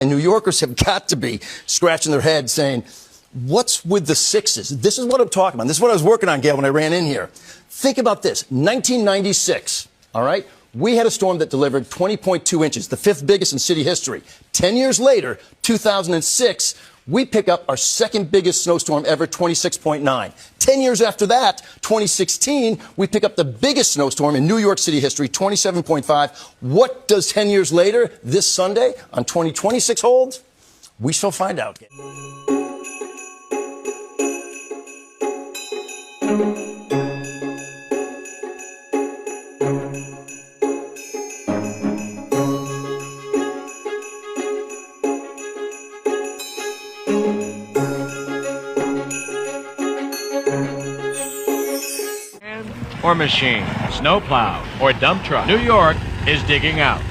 And New Yorkers have got to be scratching their heads saying, what's with the sixes? This is what I'm talking about. This is what I was working on, Gail, when I ran in here. Think about this. 1996, all right? We had a storm that delivered 20.2 inches, the fifth biggest in city history. 10 years later, 2006, we pick up our second biggest snowstorm ever, 26.9. 10 years after that, 2016, we pick up the biggest snowstorm in New York City history, 27.5. What does 10 years later, this Sunday, on 2026 hold? We shall find out. Or machine, snowplow, or dump truck, New York is digging out.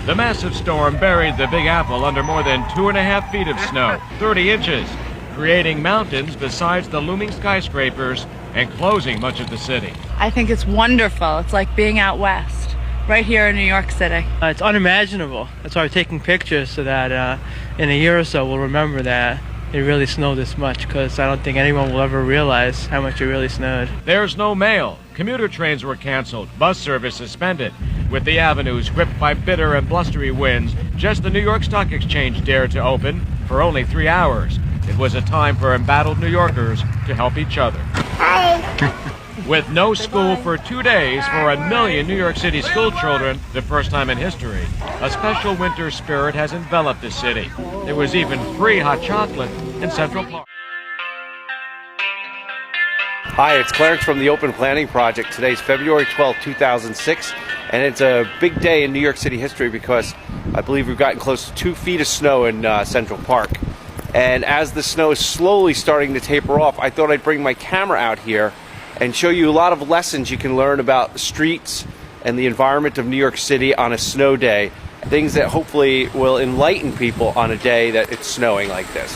The massive storm buried the Big Apple under more than 2.5 feet of snow, 30 inches, creating mountains besides the looming skyscrapers and closing much of the city. I think it's wonderful. It's like being out west, right here in New York City. It's unimaginable. That's why we're taking pictures so that in a year or so we'll remember that it really snowed this much, because I don't think anyone will ever realize how much it really snowed. There's no mail. Commuter trains were canceled. Bus service suspended. With the avenues gripped by bitter and blustery winds, just the New York Stock Exchange dared to open for only 3 hours. It was a time for embattled New Yorkers to help each other. With no school for 2 days for 1 million New York City school children, the first time in history, a special winter spirit has enveloped the city. There was even free hot chocolate in Central Park. Hi, it's Clarence from the Open Planning Project. Today's February 12, 2006, and it's a big day in New York City history because I believe we've gotten close to 2 feet of snow in Central Park. And as the snow is slowly starting to taper off, I thought I'd bring my camera out here and show you a lot of lessons you can learn about the streets and the environment of New York City on a snow day. Things that hopefully will enlighten people on a day that it's snowing like this.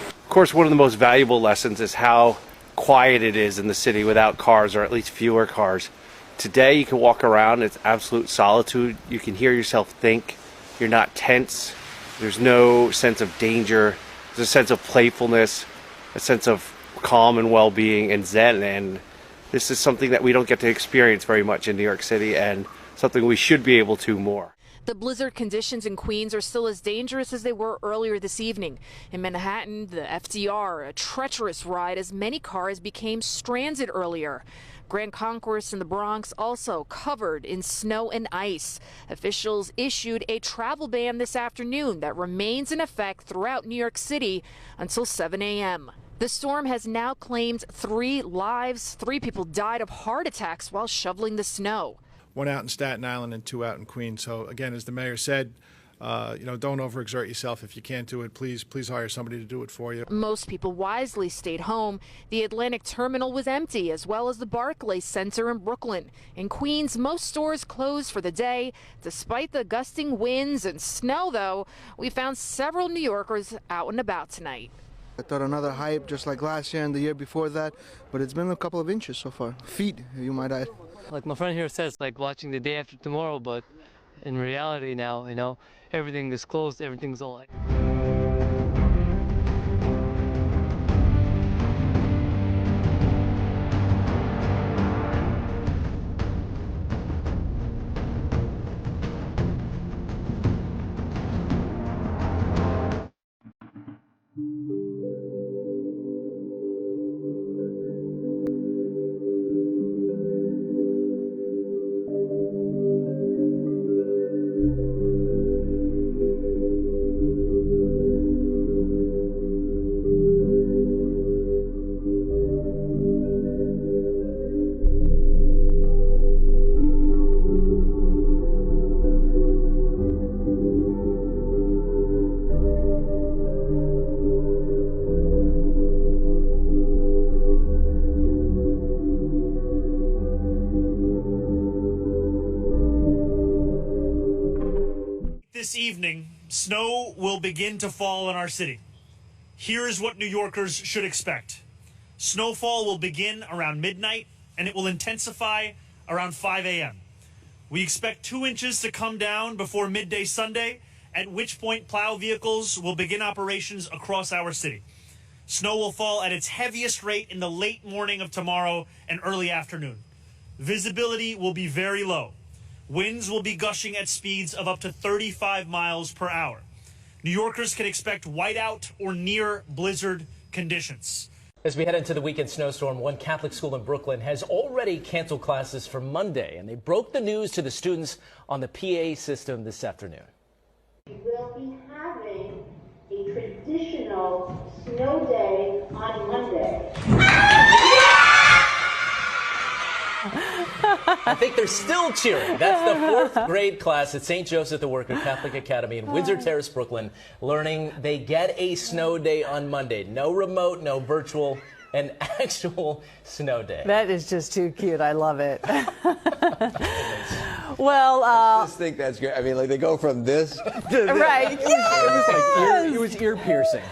Of course, one of the most valuable lessons is how quiet it is in the city without cars, or at least fewer cars. Today you can walk around, it's absolute solitude. You can hear yourself think. You're not tense. There's no sense of danger. There's a sense of playfulness, a sense of calm and well-being and zen, and this is something that we don't get to experience very much in New York City, and something we should be able to more. The blizzard conditions in Queens are still as dangerous as they were earlier this evening. In Manhattan, the FDR, a treacherous ride as many cars became stranded earlier. Grand Concourse in the Bronx also covered in snow and ice. Officials issued a travel ban this afternoon that remains in effect throughout New York City until 7 a.m. The storm has now claimed 3 lives. 3 people died of heart attacks while shoveling the snow. 1 out in Staten Island and 2 out in Queens. So again, as the mayor said, don't overexert yourself. If you can't do it, please hire somebody to do it for you. Most people wisely stayed home. The Atlantic Terminal was empty, as well as the Barclays Center in Brooklyn. In Queens, most stores closed for the day. Despite the gusting winds and snow, though, we found several New Yorkers out and about tonight. I thought another hype just like last year and the year before that, but it's been a couple of inches so far. Feet, you might add. Like my friend here says, like watching the day after tomorrow, but in reality now, everything is closed, everything's all like... This evening, snow will begin to fall in our city. Here is what New Yorkers should expect. Snowfall will begin around midnight, and it will intensify around 5 a.m. We expect 2 inches to come down before midday Sunday, at which point plow vehicles will begin operations across our city. Snow will fall at its heaviest rate in the late morning of tomorrow and early afternoon. Visibility will be very low. Winds will be gushing at speeds of up to 35 miles per hour. New Yorkers can expect whiteout or near blizzard conditions. As we head into the weekend snowstorm, one Catholic school in Brooklyn has already canceled classes for Monday, and they broke the news to the students on the PA system this afternoon. We will be having a traditional snow day on Monday. I think they're still cheering. That's the 4th grade class at St. Joseph the Worker Catholic Academy in Windsor Terrace, Brooklyn, learning they get a snow day on Monday. No remote, no virtual, an actual snow day. That is just too cute. I love it. Well, I just think that's great. I mean, like they go from this to this. Right. It was ear piercing.